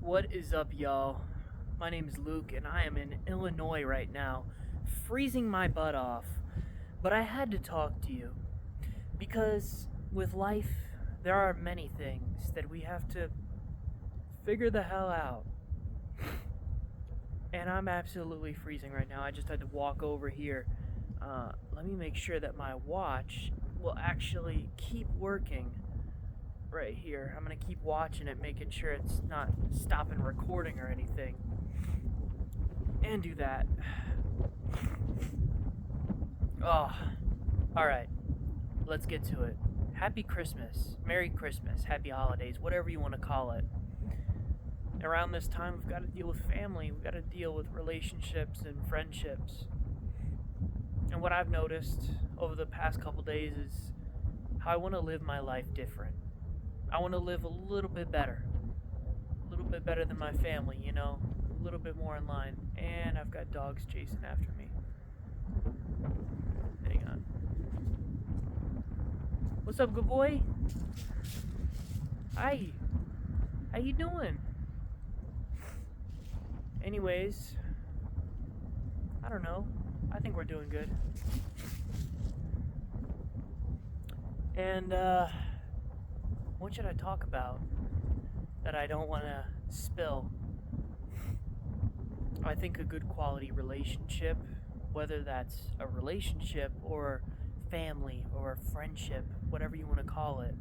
What is up, y'all? My name is Luke, and I am in Illinois right now, freezing my butt off. But I had to talk to you because with life, there are many things that we have to figure the hell out. And I'm absolutely freezing right now. I just had to walk over here. Let me make sure that my watch will actually keep working right here. I'm gonna keep watching it, making sure it's not stopping recording or anything. And do that. Oh, alright. Let's get to it. Happy Christmas. Merry Christmas. Happy holidays. Whatever you want to call it. Around this time, we've got to deal with family. We've got to deal with relationships and friendships. And what I've noticed over the past couple days is how I want to live my life different. I want to live a little bit better. A little bit better than my family, you know? A little bit more in line. And I've got dogs chasing after me. Hang on. What's up, good boy? Hi. How you doing? Anyways, I don't know. I think we're doing good. And, what should I talk about that I don't want to spill? I think a good quality relationship, whether that's a relationship or family or friendship, whatever you want to call it,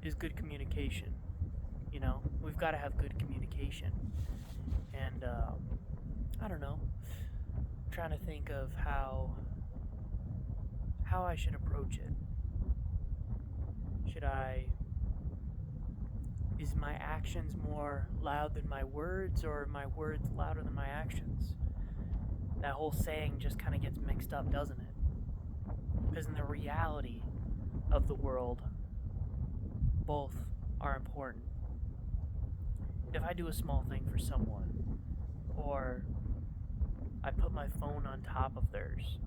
is good communication. You know, we've got to have good communication. And, I don't know. I'm trying to think of how I should approach it. Is my actions more loud than my words, or are my words louder than my actions? That whole saying just kind of gets mixed up, doesn't it? Because in the reality of the world, both are important. If I do a small thing for someone, or I put my phone on top of theirs,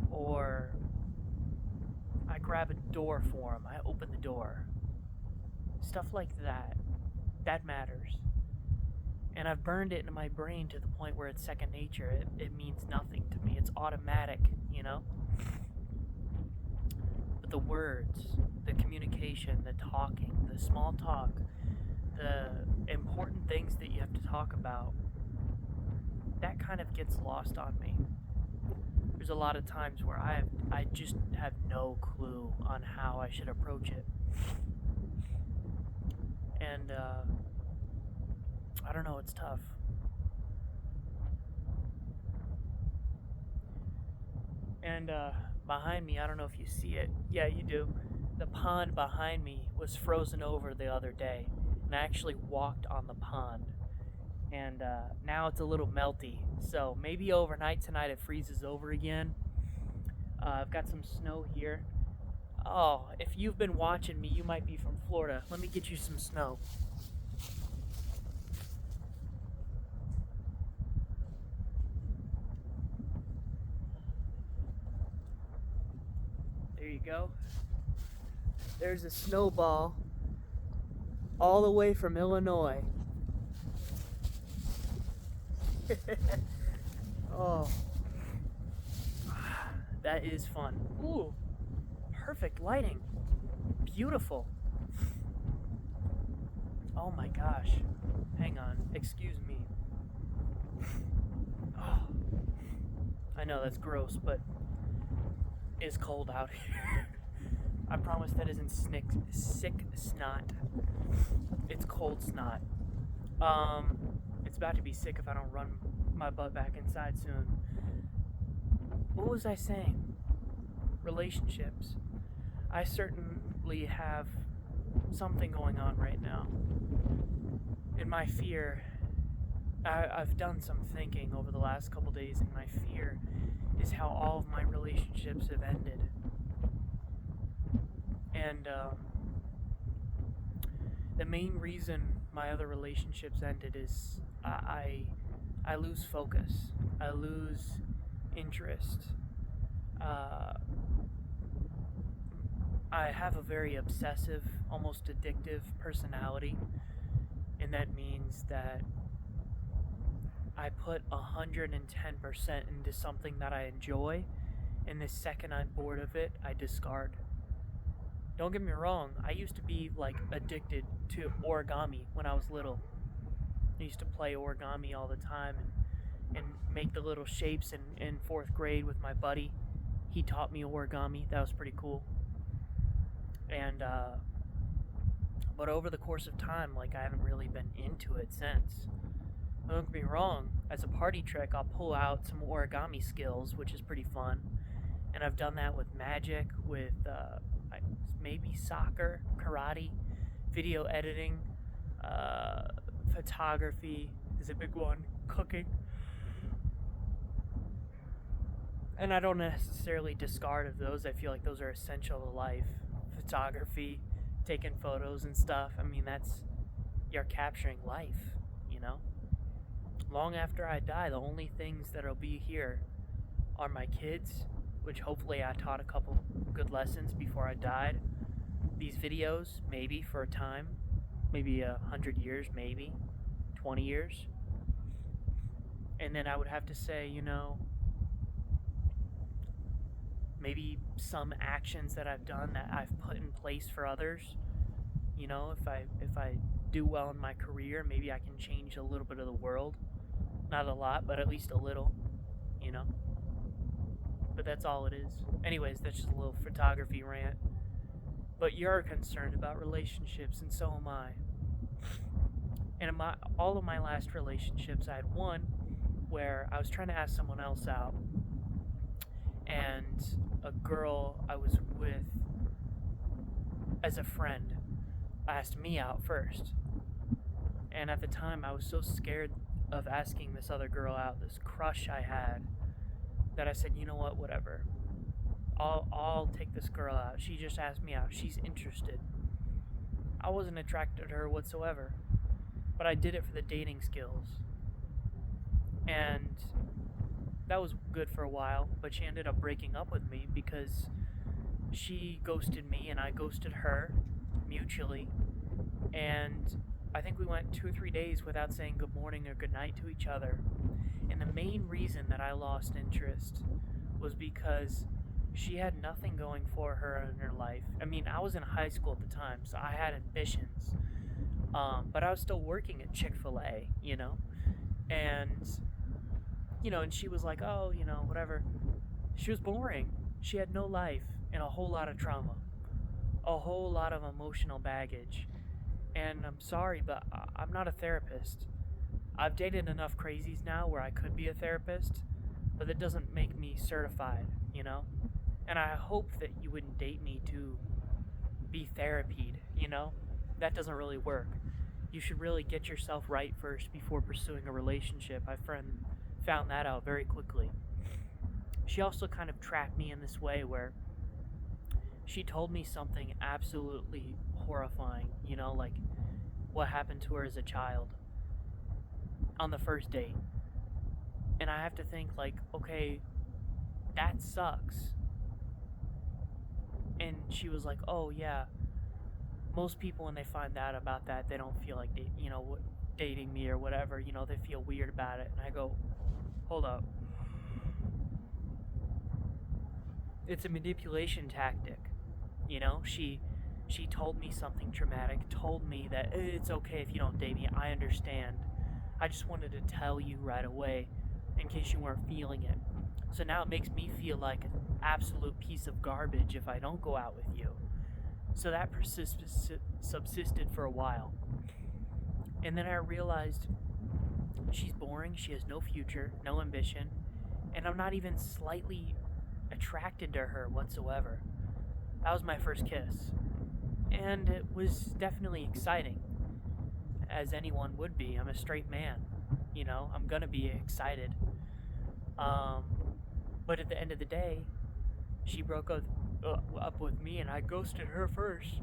or I grab a door for them, I open the door, stuff like that, that matters. And I've burned it into my brain to the point where it's second nature. It means nothing to me. It's automatic, you know? But the words, the communication, the talking, the small talk, the important things that you have to talk about, that kind of gets lost on me. There's a lot of times where I just have no clue on how I should approach it. And, I don't know, it's tough. And, behind me, I don't know if you see it. Yeah, you do. The pond behind me was frozen over the other day, and I actually walked on the pond. And, now it's a little melty, so maybe overnight tonight it freezes over again. I've got some snow here. Oh, if you've been watching me, you might be from Florida. Let me get you some snow. There you go. There's a snowball all the way from Illinois. Oh, that is fun. Ooh, perfect lighting. Beautiful. Oh my gosh. Hang on. Excuse me. Oh, I know that's gross, but it's cold out here. I promise that isn't sick snot. It's cold snot. It's about to be sick if I don't run my butt back inside soon. What was I saying? Relationships. I certainly have something going on right now. In my fear, I've done some thinking over the last couple days, and my fear is how all of my relationships have ended. And the main reason my other relationships ended is I lose focus. I lose interest. I have a very obsessive, almost addictive personality, And that means that I put 110% into something that I enjoy, and the second I'm bored of it, I discard. Don't get me wrong, I used to be like addicted to origami when I was little. I used to play origami all the time and make the little shapes in fourth grade with my buddy. He taught me origami. That was pretty cool. And but over the course of time, like, I haven't really been into it since. Don't get me wrong, as a party trick, I'll pull out some origami skills, which is pretty fun. And I've done that with magic, with maybe soccer, karate, video editing, photography is a big one, cooking. And I don't necessarily discard of those. I feel like those are essential to life. Photography, taking photos and stuff. I mean, you're capturing life, you know? Long after I die, the only things that'll be here are my kids, which hopefully I taught a couple good lessons before I died. These videos, maybe for a time, maybe 100 years, maybe 20 years. And then I would have to say, maybe some actions that I've done that I've put in place for others. If I do well in my career, maybe I can change a little bit of the world. Not a lot, but at least a little, But that's all it is. Anyways, that's just a little photography rant. But you're concerned about relationships, and so am I. And in all of my last relationships, I had one where I was trying to ask someone else out, and a girl I was with as a friend asked me out first. And at the time, I was so scared of asking this other girl out, this crush I had, that I said, you know what, whatever. I'll take this girl out. She just asked me out. She's interested. I wasn't attracted to her whatsoever, but I did it for the dating skills. And that was good for a while, but she ended up breaking up with me because she ghosted me and I ghosted her mutually. And I think we went 2 or 3 days without saying good morning or good night to each other. And the main reason that I lost interest was because she had nothing going for her in her life. I mean, I was in high school at the time, so I had ambitions. But I was still working at Chick-fil-A, And, and she was like, oh, whatever. She was boring. She had no life and a whole lot of trauma. A whole lot of emotional baggage. And I'm sorry, but I'm not a therapist. I've dated enough crazies now where I could be a therapist, but that doesn't make me certified, And I hope that you wouldn't date me to be therapied, That doesn't really work. You should really get yourself right first before pursuing a relationship. My friend found that out very quickly. She also kind of trapped me in this way where she told me something absolutely horrifying, like what happened to her as a child on the first date. And I have to think, like, okay, that sucks. And she was like, oh yeah, most people when they find out about that, they don't feel like dating me or whatever, they feel weird about it. And I go, hold up. It's a manipulation tactic. She told me something traumatic, told me that it's okay if you don't date me, I understand. I just wanted to tell you right away in case you weren't feeling it. So now it makes me feel like an absolute piece of garbage if I don't go out with you. So that subsisted for a while. And then I realized she's boring, she has no future, no ambition, and I'm not even slightly attracted to her whatsoever. That was my first kiss. And it was definitely exciting, as anyone would be. I'm a straight man, I'm gonna be excited. But at the end of the day, she broke up with me and I ghosted her first.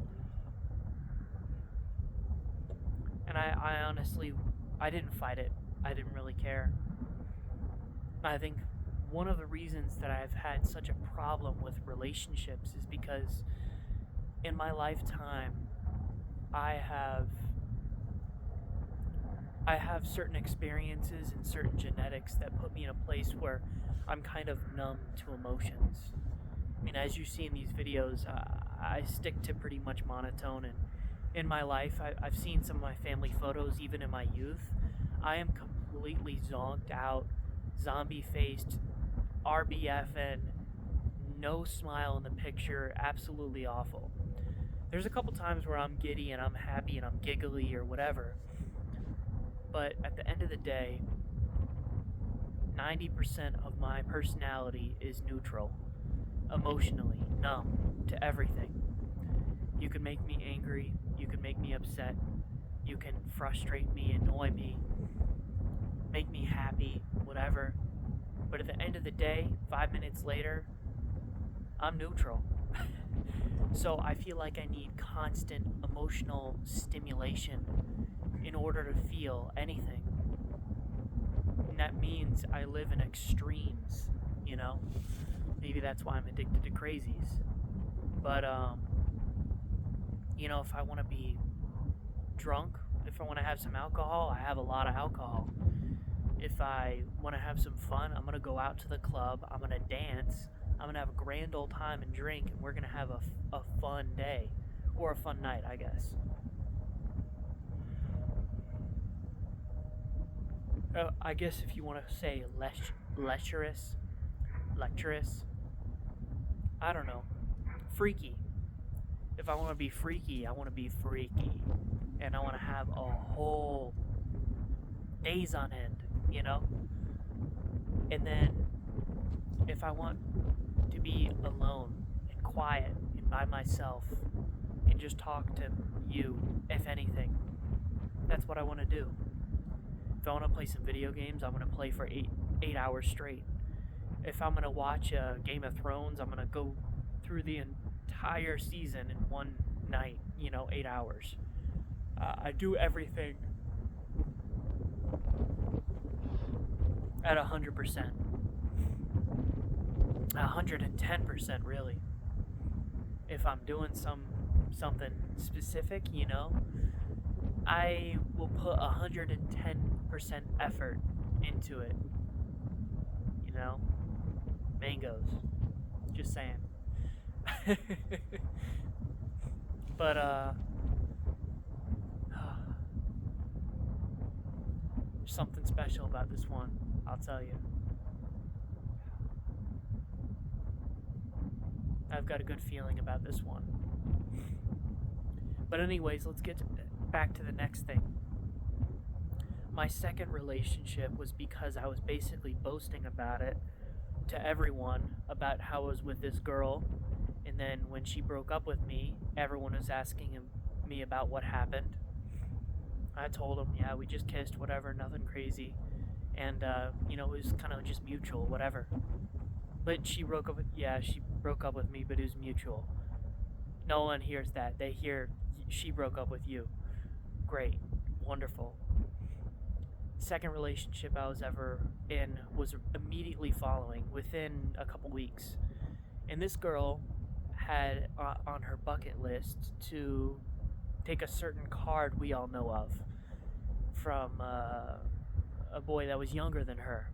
And I honestly, I didn't fight it. I didn't really care. I think one of the reasons that I've had such a problem with relationships is because in my lifetime, I have I have certain experiences and certain genetics that put me in a place where I'm kind of numb to emotions. I mean, as you see in these videos, I stick to pretty much monotone, and in my life, I've seen some of my family photos, even in my youth. I am completely zonked out, zombie faced, RBFN, no smile in the picture, absolutely awful. There's a couple times where I'm giddy and I'm happy and I'm giggly or whatever, but at the end of the day, 90% of my personality is neutral, emotionally, numb to everything. You can make me angry, you can make me upset, you can frustrate me, annoy me, make me happy, whatever. But at the end of the day, 5 minutes later, I'm neutral. So I feel like I need constant emotional stimulation in order to feel anything. And that means I live in extremes, you know? Maybe that's why I'm addicted to crazies. But, if I want to be drunk, if I want to have some alcohol, I have a lot of alcohol. If I want to have some fun, I'm going to go out to the club, I'm going to dance, I'm going to have a grand old time and drink, and we're going to have a fun day. Or a fun night, I guess. I guess if you want to say lecherous, I don't know. Freaky. If I want to be freaky, I want to be freaky. And I want to have a whole days on end, you know? And then if I want to be alone and quiet and by myself and just talk to you, if anything, that's what I want to do. If I want to play some video games, I'm going to play for 8 hours straight. If I'm going to watch Game of Thrones, I'm going to go through the entire season in one night, 8 hours. I do everything at 100%. 110%, really. If I'm doing something specific, I will put 110% effort into it. Mangoes. Just saying. But, there's something special about this one, I'll tell you. I've got a good feeling about this one. But anyways, let's get back to the next thing. My second relationship was because I was basically boasting about it to everyone about how I was with this girl, and then when she broke up with me, everyone was asking me about what happened. I told them, yeah, we just kissed, whatever, nothing crazy, and it was kind of just mutual, whatever. But she broke up with me, but it was mutual. No one hears that. They hear she broke up with you. Great, wonderful. Second relationship I was ever in was immediately following, within a couple weeks. And this girl had on her bucket list to take a certain card we all know of from a boy that was younger than her.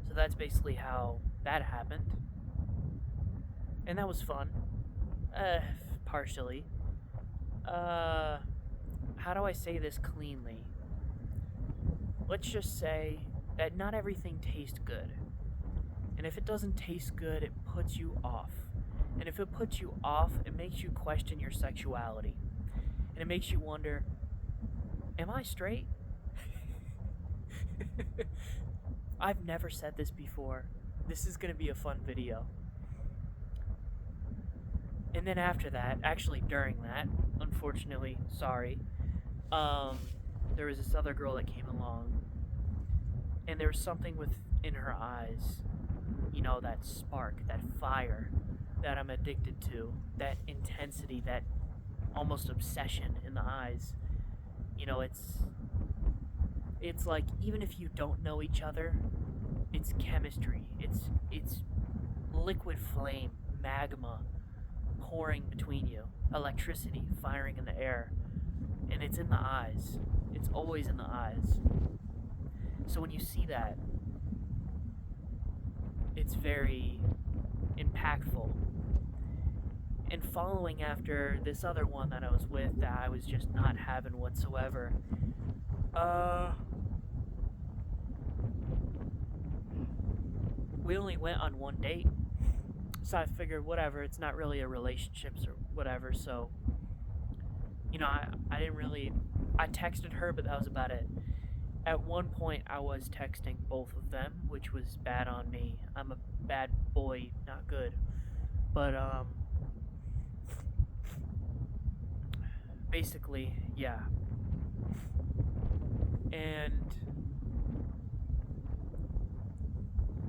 So that's basically how that happened. And that was fun. Partially. How do I say this cleanly? Let's just say that not everything tastes good. And if it doesn't taste good, it puts you off. And if it puts you off, it makes you question your sexuality. And it makes you wonder, am I straight? I've never said this before. This is going to be a fun video. And then after that, actually during that, unfortunately, sorry, there was this other girl that came along, and there was something within her eyes, that spark, that fire that I'm addicted to, that intensity, that almost obsession in the eyes. It's like, even if you don't know each other, it's chemistry, it's liquid flame, magma pouring between you, electricity firing in the air. And it's in the eyes. It's always in the eyes. So when you see that, it's very impactful. And following after this other one that I was with that I was just not having whatsoever, we only went on one date. So I figured, whatever, it's not really a relationship or whatever. So, I didn't really. I texted her, but that was about it. At one point, I was texting both of them, which was bad on me. I'm a bad boy, not good. But, basically, yeah. And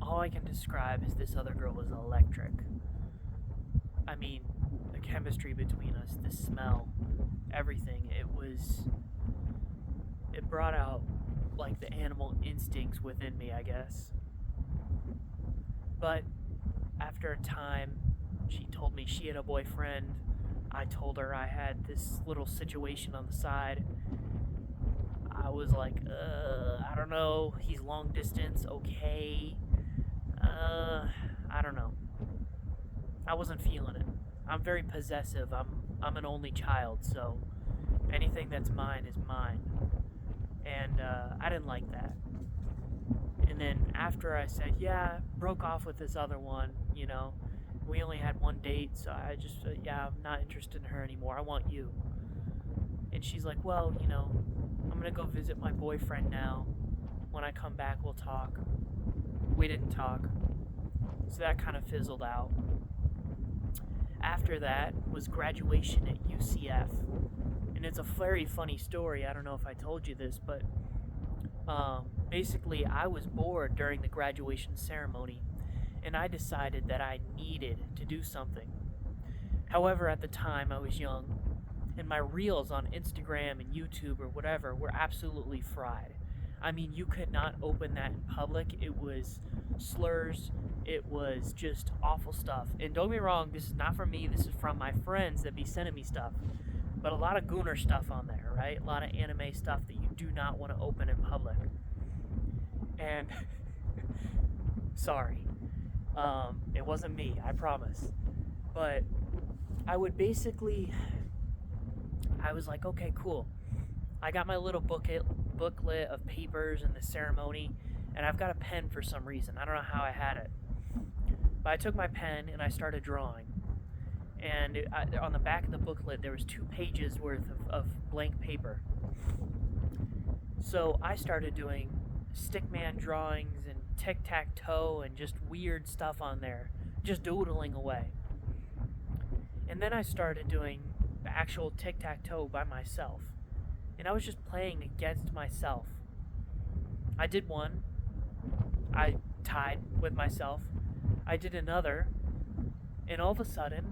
all I can describe is this other girl was electric. I mean, the chemistry between us, the smell, everything, it brought out like the animal instincts within me, I guess. But after a time, she told me she had a boyfriend. I told her I had this little situation on the side. I was like, I don't know, he's long distance, okay. I don't know. I wasn't feeling it. I'm very possessive. I'm an only child, so anything that's mine is mine. And I didn't like that. And then after I said, yeah, broke off with this other one, we only had one date, so I just said, yeah, I'm not interested in her anymore. I want you. And she's like, well, I'm gonna go visit my boyfriend now. When I come back, we'll talk. We didn't talk. So that kind of fizzled out. After that was graduation at UCF. And it's a very funny story. I don't know if I told you this, but basically I was bored during the graduation ceremony, and I decided that I needed to do something. However, at the time I was young, and my reels on Instagram and YouTube or whatever were absolutely fried. I mean, you could not open that in public. It was slurs. It was just awful stuff. And don't get me wrong, this is not from me. This is from my friends that be sending me stuff. But a lot of gooner stuff on there, right? A lot of anime stuff that you do not want to open in public. And sorry, it wasn't me, I promise. But I was like, okay, cool. I got my little booklet of papers and the ceremony, and I've got a pen for some reason. I don't know how I had it. But I took my pen and I started drawing. And on the back of the booklet, there was 2 pages worth of blank paper. So I started doing stickman drawings and tic-tac-toe and just weird stuff on there, just doodling away. And then I started doing actual tic-tac-toe by myself. And I was just playing against myself. I did one. I tied with myself. I did another. And all of a sudden,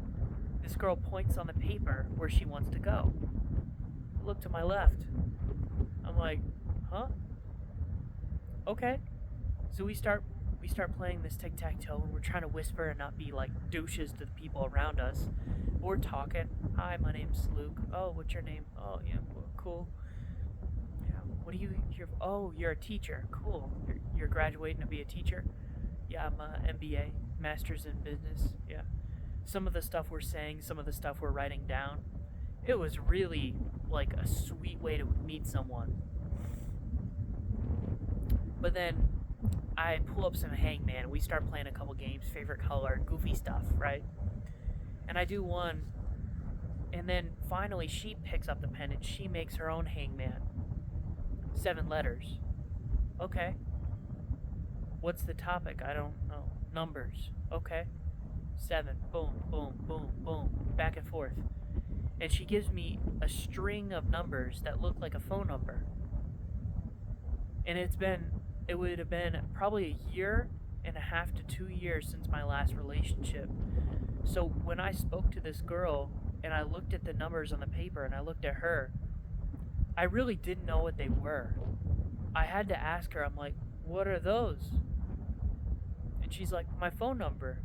this girl points on the paper where she wants to go. I look to my left. I'm like, huh? Okay. So we start playing this tic-tac-toe, and we're trying to whisper and not be like douches to the people around us. We're talking. Hi, my name's Luke. Oh, what's your name? Oh, yeah, cool. Yeah. What are you here? Oh, you're a teacher. Cool. You're graduating to be a teacher? Yeah, I'm a MBA, Master's in Business. Yeah. Some of the stuff we're saying, some of the stuff we're writing down. It was really like a sweet way to meet someone. But then I pull up some Hangman. We start playing a couple games, favorite color, goofy stuff, right? And I do one, and then finally she picks up the pen and she makes her own Hangman. 7 letters. Okay. What's the topic? I don't know. Numbers. Okay. 7. Boom, boom, boom, boom. Back and forth. And she gives me a string of numbers that look like a phone number. And it would have been probably 1.5 to 2 years since my last relationship. So when I spoke to this girl and I looked at the numbers on the paper and I looked at her, I really didn't know what they were. I had to ask her, I'm like, what are those? And she's like, my phone number.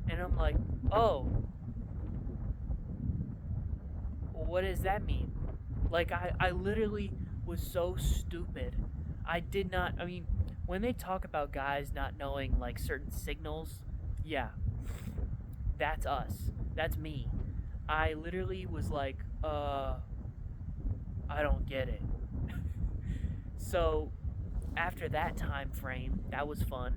And I'm like, oh. Well, what does that mean? Like, I literally was so stupid. I did not, I mean, when they talk about guys not knowing, like, certain signals, yeah, that's us. That's me. I literally was like, I don't get it. So, after that time frame, that was fun.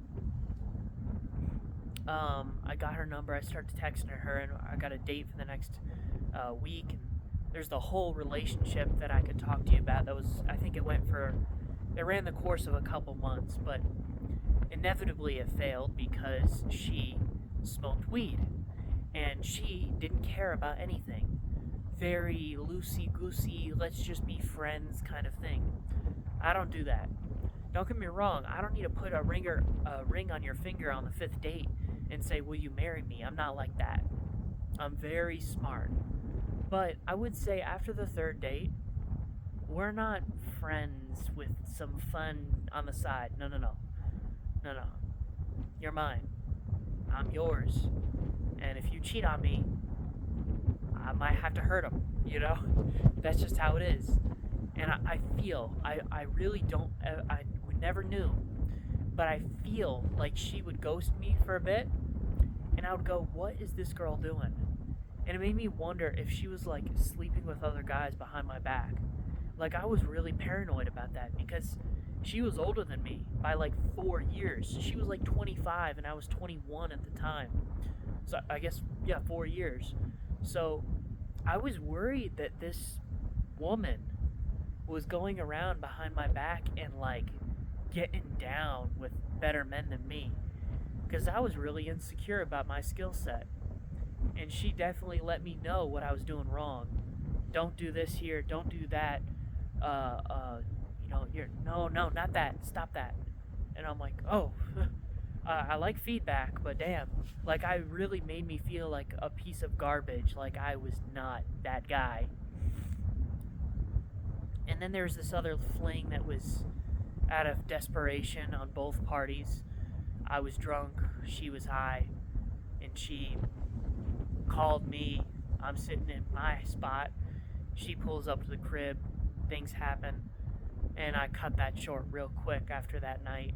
I got her number. I started texting her, and I got a date for the next week. And there's the whole relationship that I could talk to you about. That was, I think it ran the course of a couple months, but inevitably it failed because she smoked weed, and she didn't care about anything. Very loosey goosey, let's just be friends kind of thing. I don't do that. Don't get me wrong, I don't need to put a ring on your finger on the 5th date and say, will you marry me? I'm not like that. I'm very smart. But I would say after the 3rd date, we're not friends with some fun on the side. No. You're mine. I'm yours. And if you cheat on me, I might have to hurt him, you know? That's just how it is. And I really don't, we never knew, but I feel like she would ghost me for a bit, and I would go, what is this girl doing? And it made me wonder if she was, like, sleeping with other guys behind my back. Like, I was really paranoid about that, because she was older than me by, like, 4 years. She was, like, 25, and I was 21 at the time. So, I guess, yeah, 4 years. So, I was worried that this woman was going around behind my back and, like, getting down with better men than me, because I was really insecure about my skill set, and she definitely let me know what I was doing wrong. Don't do this here, don't do that, no, not that, stop that. And I'm like, oh, I like feedback, but damn, like, I really made me feel like a piece of garbage, like I was not that guy. And then there's this other fling that was out of desperation on both parties. I was drunk, she was high, and she called me. I'm sitting in my spot. She pulls up to the crib, things happen, and I cut that short real quick after that night.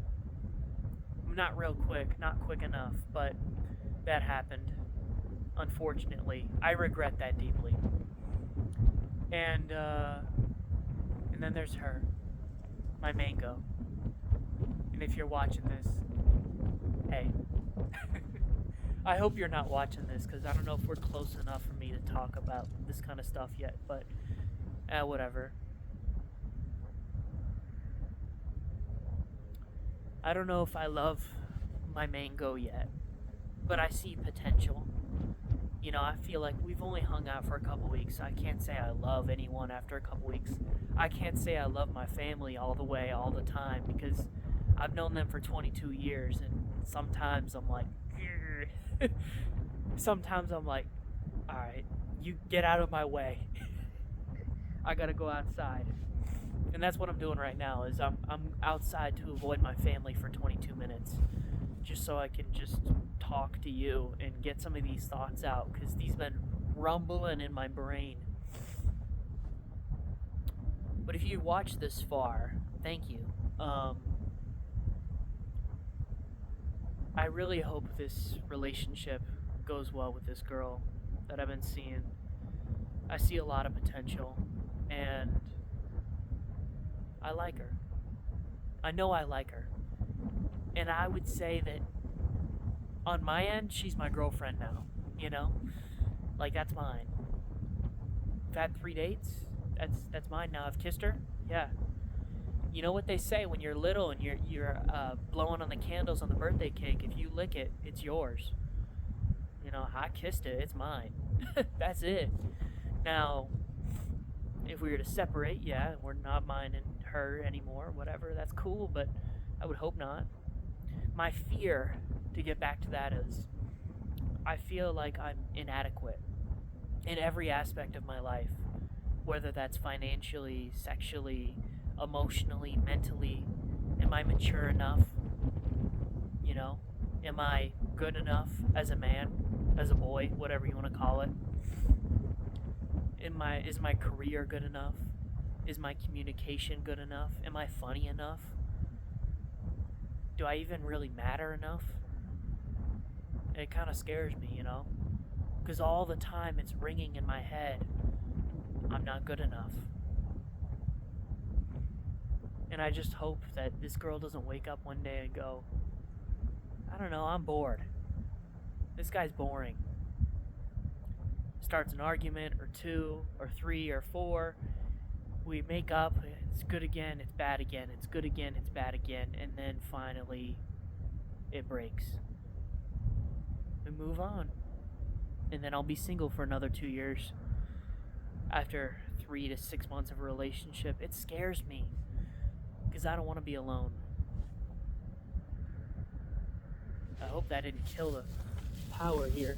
Not real quick, not quick enough, but that happened. Unfortunately, I regret that deeply. And then there's her, my mango. And if you're watching this, hey. I hope you're not watching this, because I don't know if we're close enough for me to talk about this kind of stuff yet, but whatever. I don't know if I love my mango yet, but I see potential. You know, I feel like we've only hung out for a couple weeks. I can't say I love anyone after a couple weeks. I can't say I love my family all the way, all the time, because I've known them for 22 years, and sometimes I'm like, alright, you get out of my way. I gotta go outside. And that's what I'm doing right now, is I'm outside to avoid my family for 22 minutes. Just so I can just talk to you and get some of these thoughts out, because these been rumbling in my brain. But if you watched this far, thank you. I really hope this relationship goes well with this girl that I've been seeing. I see a lot of potential, and I like her. I know I like her. And I would say that on my end, she's my girlfriend now, you know? Like, that's mine. I've had 3 dates. That's mine now. I've kissed her. Yeah. You know what they say when you're little and you're blowing on the candles on the birthday cake? If you lick it, it's yours. You know, I kissed it. It's mine. That's it. Now, if we were to separate, yeah, we're not mine and her anymore, whatever, that's cool, but I would hope not. My fear, to get back to that, is I feel like I'm inadequate in every aspect of my life, whether that's financially, sexually, emotionally, mentally. Am I mature enough? You know? Am I good enough as a man, as a boy, whatever you want to call it? Is my career good enough? Is my communication good enough? Am I funny enough? Do I even really matter enough? It kind of scares me, you know? Because all the time it's ringing in my head. I'm not good enough. And I just hope that this girl doesn't wake up one day and go, I don't know, I'm bored. This guy's boring. Starts an argument, or two, or three, or four. We make up, it's good again, it's bad again, it's good again, it's bad again, and then finally it breaks. We move on. And then I'll be single for another 2 years. After 3 to 6 months of a relationship, it scares me. Because I don't want to be alone. I hope that didn't kill the power here.